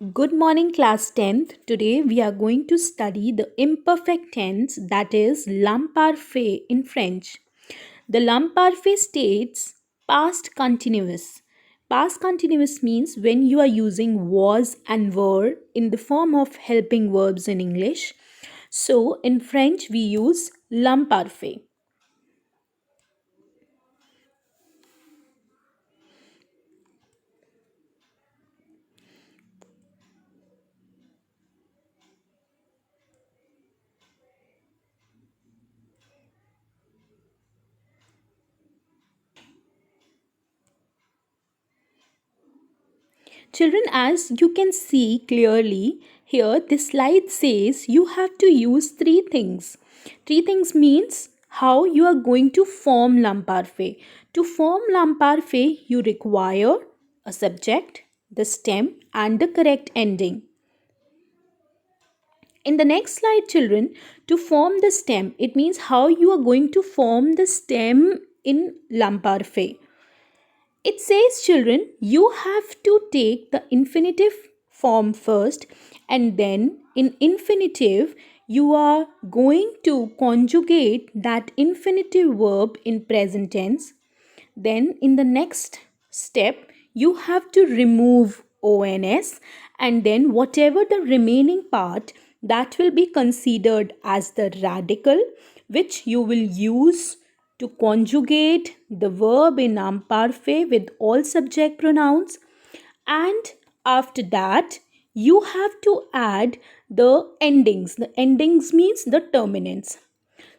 Good morning, class 10th. Today we are going to study the imperfect tense, that is l'imparfait in French. The l'imparfait states past continuous. Past continuous means when you are using was and were in the form of helping verbs in English. So in French we use l'imparfait. Children, as you can see clearly here, this slide says you have to use three things. Three things means how you are going to form l'imparfait. To form l'imparfait, you require a subject, the stem, and the correct ending. In the next slide, children, to form the stem, it means how you are going to form the stem in l'imparfait. It says, children, you have to take the infinitive form first, and then in infinitive, you are going to conjugate that infinitive verb in present tense. Then, in the next step, you have to remove ONS, and then whatever the remaining part, that will be considered as the radical, which you will use to conjugate the verb in imparfait with all subject pronouns. And after that, you have to add the endings. The endings means the terminants.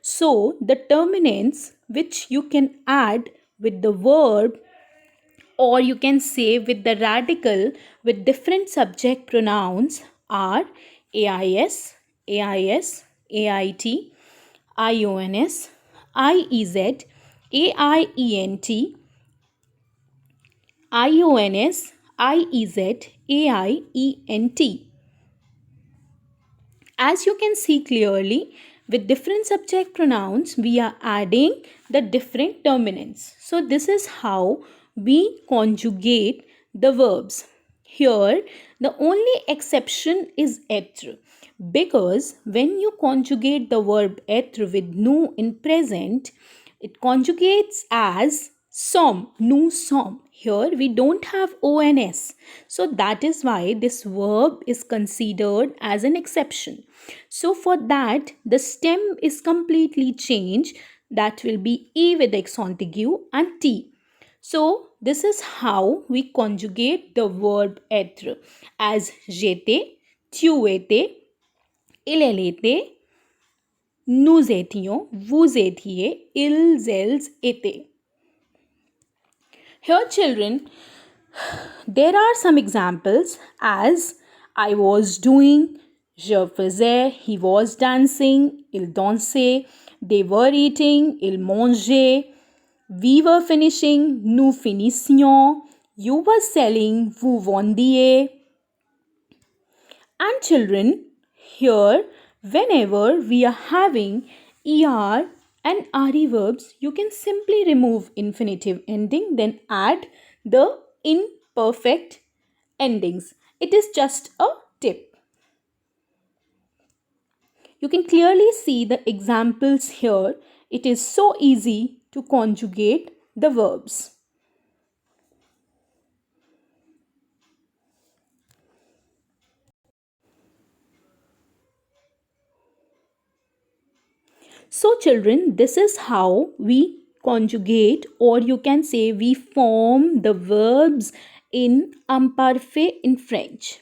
So the terminants which you can add with the verb, or you can say with the radical with different subject pronouns, are AIS, AIS, AIT, IONS, IEZ, AIENT, IONS, IEZ, AIENT. As you can see clearly, with different subject pronouns, we are adding the different terminants. So this is how we conjugate the verbs. Here, the only exception is être, because when you conjugate the verb être with nous in present, it conjugates as som, nous sommes. Here we don't have ONS. So that is why this verb is considered as an exception. So for that, the stem is completely changed. That will be E with X contigue and T. So this is how we conjugate the verb être as j'étais, tu étais, il était, nous étions, vous étiez, ils, elles étaient. Here, children, there are some examples as I was doing, je faisais, he was dancing, il dansait, they were eating, ils mangeaient, we were finishing, nous finissions, you were selling, vous vendiez. And children, here, whenever we are having ER and RE verbs, you can simply remove infinitive ending, then add the imperfect endings. It is just a tip. You can clearly see the examples here. It is so easy to conjugate the verbs. So children, this is how we conjugate, or you can say we form the verbs in imparfait in French.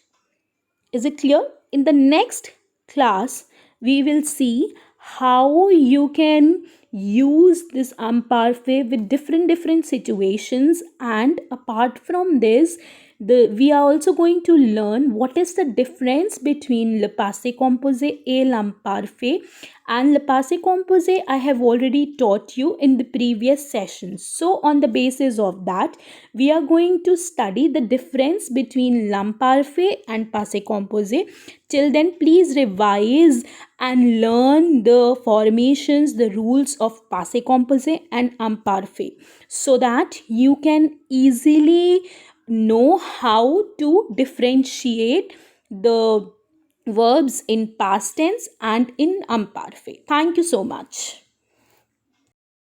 Is it clear? In the next class, we will see how you can use this imparfait with different situations, and apart from this, we are also going to learn what is the difference between le passé composé et l'imparfait. And le passé composé I have already taught you in the previous sessions. So on the basis of that, we are going to study the difference between l'imparfait and passé composé. Till then, please revise and learn the formations, the rules of passé composé and imparfait, so that you can easily know how to differentiate the verbs in past tense and in imperfect. Thank you so much.